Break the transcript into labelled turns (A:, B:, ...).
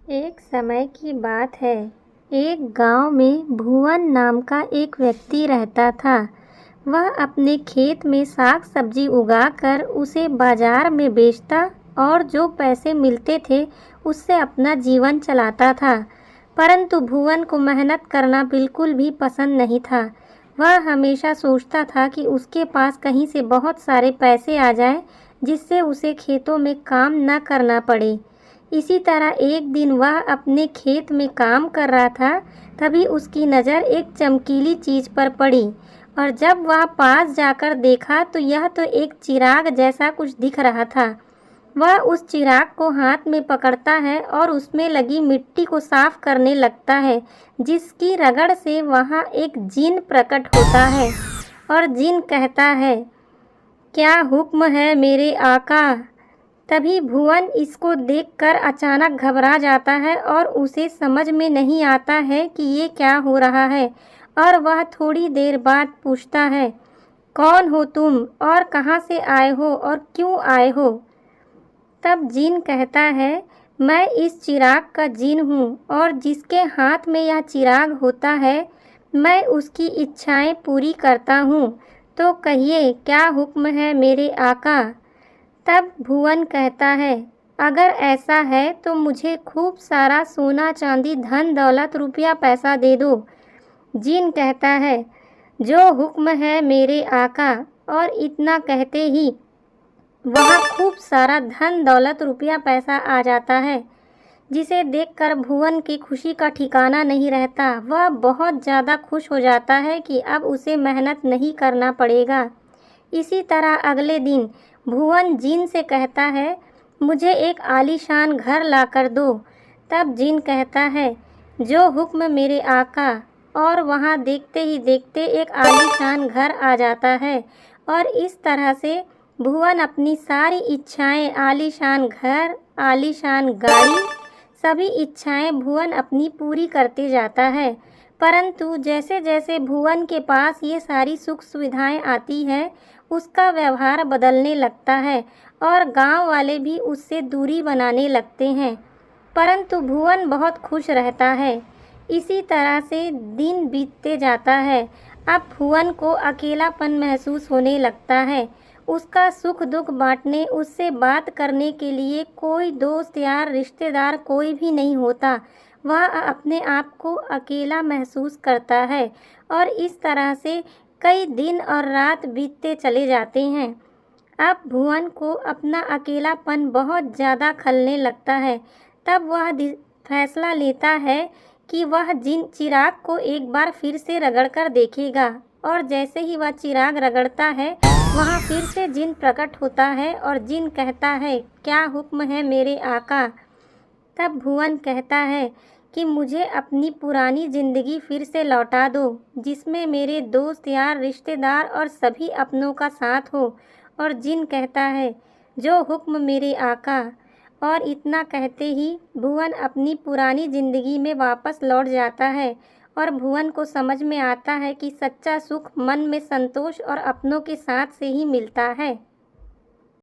A: एक समय की बात है। एक गांव में भुवन नाम का एक व्यक्ति रहता था। वह अपने खेत में साग सब्जी उगाकर उसे बाजार में बेचता और जो पैसे मिलते थे उससे अपना जीवन चलाता था। परंतु भुवन को मेहनत करना बिल्कुल भी पसंद नहीं था। वह हमेशा सोचता था कि उसके पास कहीं से बहुत सारे पैसे आ जाएं, जिससे उसे खेतों में काम न करना पड़े। इसी तरह एक दिन वह अपने खेत में काम कर रहा था, तभी उसकी नज़र एक चमकीली चीज़ पर पड़ी और जब वह पास जाकर देखा तो यह तो एक चिराग जैसा कुछ दिख रहा था। वह उस चिराग को हाथ में पकड़ता है और उसमें लगी मिट्टी को साफ करने लगता है, जिसकी रगड़ से वहाँ एक जिन प्रकट होता है और जिन कहता है, क्या हुक्म है मेरे आका। तभी भुवन इसको देखकर अचानक घबरा जाता है और उसे समझ में नहीं आता है कि ये क्या हो रहा है और वह थोड़ी देर बाद पूछता है, कौन हो तुम और कहाँ से आए हो और क्यों आए हो। तब जिन कहता है, मैं इस चिराग का जिन हूँ और जिसके हाथ में यह चिराग होता है मैं उसकी इच्छाएं पूरी करता हूँ। तो कहिए क्या हुक्म है मेरे आका। तब भुवन कहता है, अगर ऐसा है तो मुझे खूब सारा सोना चांदी धन दौलत रुपया पैसा दे दो। जिन कहता है, जो हुक्म है मेरे आका। और इतना कहते ही वहाँ खूब सारा धन दौलत रुपया पैसा आ जाता है, जिसे देखकर भुवन की खुशी का ठिकाना नहीं रहता। वह बहुत ज़्यादा खुश हो जाता है कि अब उसे मेहनत नहीं करना पड़ेगा। इसी तरह अगले दिन भुवन जिन से कहता है, मुझे एक आलीशान घर लाकर दो। तब जिन कहता है, जो हुक्म मेरे आका। और वहाँ देखते ही देखते एक आलीशान घर आ जाता है और इस तरह से भुवन अपनी सारी इच्छाएं, आलीशान घर, आलीशान गाड़ी, सभी इच्छाएं भुवन अपनी पूरी करते जाता है। परंतु जैसे जैसे भुवन के पास ये सारी सुख सुविधाएं आती हैं, उसका व्यवहार बदलने लगता है और गांव वाले भी उससे दूरी बनाने लगते हैं। परंतु भुवन बहुत खुश रहता है। इसी तरह से दिन बीतते जाता है। अब भुवन को अकेलापन महसूस होने लगता है। उसका सुख दुख बांटने, उससे बात करने के लिए कोई दोस्त यार रिश्तेदार कोई भी नहीं होता। वह अपने आप को अकेला महसूस करता है और इस तरह से कई दिन और रात बीतते चले जाते हैं। अब भुवन को अपना अकेलापन बहुत ज़्यादा खलने लगता है। तब वह फैसला लेता है कि वह जिन चिराग को एक बार फिर से रगड़ कर देखेगा और जैसे ही वह चिराग रगड़ता है वहाँ फिर से जिन प्रकट होता है और जिन कहता है, क्या हुक्म है मेरे आका। तब भुवन कहता है कि मुझे अपनी पुरानी ज़िंदगी फिर से लौटा दो, जिसमें मेरे दोस्त यार रिश्तेदार और सभी अपनों का साथ हो। और जिन कहता है, जो हुक्म मेरे आका। और इतना कहते ही भुवन अपनी पुरानी ज़िंदगी में वापस लौट जाता है और भुवन को समझ में आता है कि सच्चा सुख मन में संतोष और अपनों के साथ से ही मिलता है।